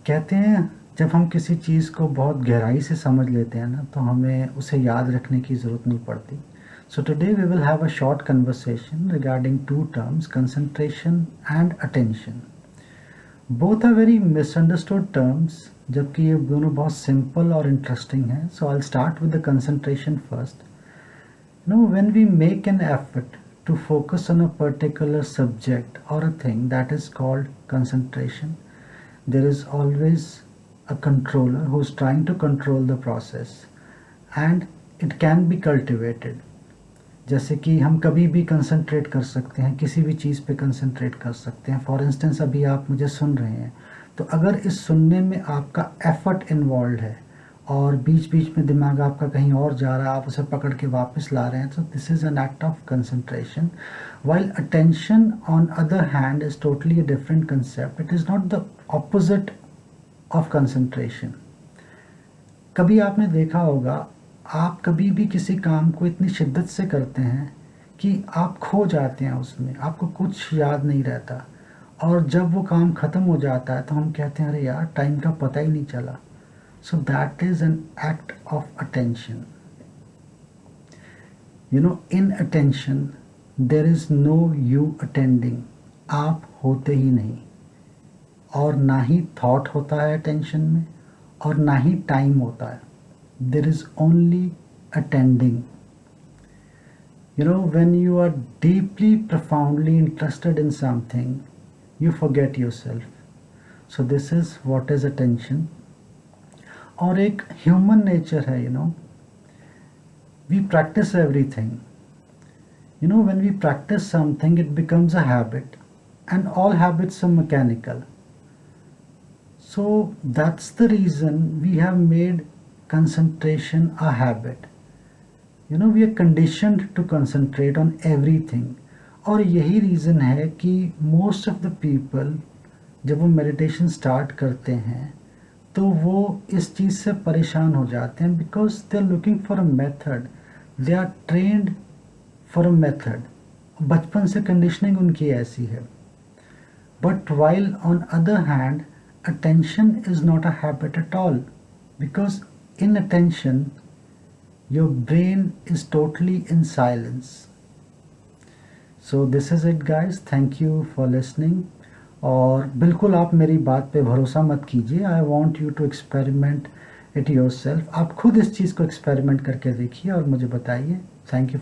कहते हैं जब हम किसी चीज़ को बहुत गहराई से समझ लेते हैं ना तो हमें उसे याद रखने की ज़रूरत नहीं पड़ती. So today we will have a short conversation regarding two terms, concentration and attention. Both are very misunderstood terms, जबकि ये दोनों बहुत simple और interesting हैं. So I'll start with the concentration first. When we make an effort to focus on a particular subject or a thing, that is called concentration. There is always a controller who's trying to control the process and it can be cultivated. जैसे कि हम कभी भी concentrate कर सकते हैं, किसी भी चीज़ पे कंसंट्रेट कर सकते हैं. फॉर इंस्टेंस अभी आप मुझे सुन रहे हैं, तो अगर इस सुनने में आपका एफर्ट इन्वॉल्व है और बीच बीच में दिमाग आपका कहीं और जा रहा है, आप उसे पकड़ के वापस ला रहे हैं, तो this is an act of concentration. While attention on other hand is totally a different concept. It is not the opposite of concentration. कभी आपने देखा होगा, आप कभी भी किसी काम को इतनी शिद्दत से करते हैं कि आप खो जाते हैं उसमें, आपको कुछ याद नहीं रहता, और जब वो काम ख़त्म हो जाता है तो हम कहते हैं अरे यार टाइम का पता ही नहीं चला. So that is an act of attention. In attention there is no you attending. आप होते ही नहीं, और ना ही थॉट होता है अटेंशन में, और ना ही टाइम होता है. There is only attending. When you are deeply, profoundly interested in something, you forget yourself. So this is what is attention. और एक human nature है, we practice everything. When we practice something, it becomes a habit, and all habits are mechanical. So that's the reason we have made concentration a habit. We are conditioned to concentrate on everything. और यही reason है कि most of the people जब वो meditation start करते हैं तो वो इस चीज़ से परेशान हो जाते हैं, because they are looking for a method. They are trained for a method. बचपन से conditioning उनकी ऐसी है. But while on other hand, attention is not a habit at all, because in attention, your brain is totally in silence. So this is it guys. Thank you for listening. और बिल्कुल आप मेरी बात पे भरोसा मत कीजिए. I want you to experiment it yourself. आप खुद इस चीज़ को एक्सपेरिमेंट करके देखिए और मुझे बताइए. Thank you.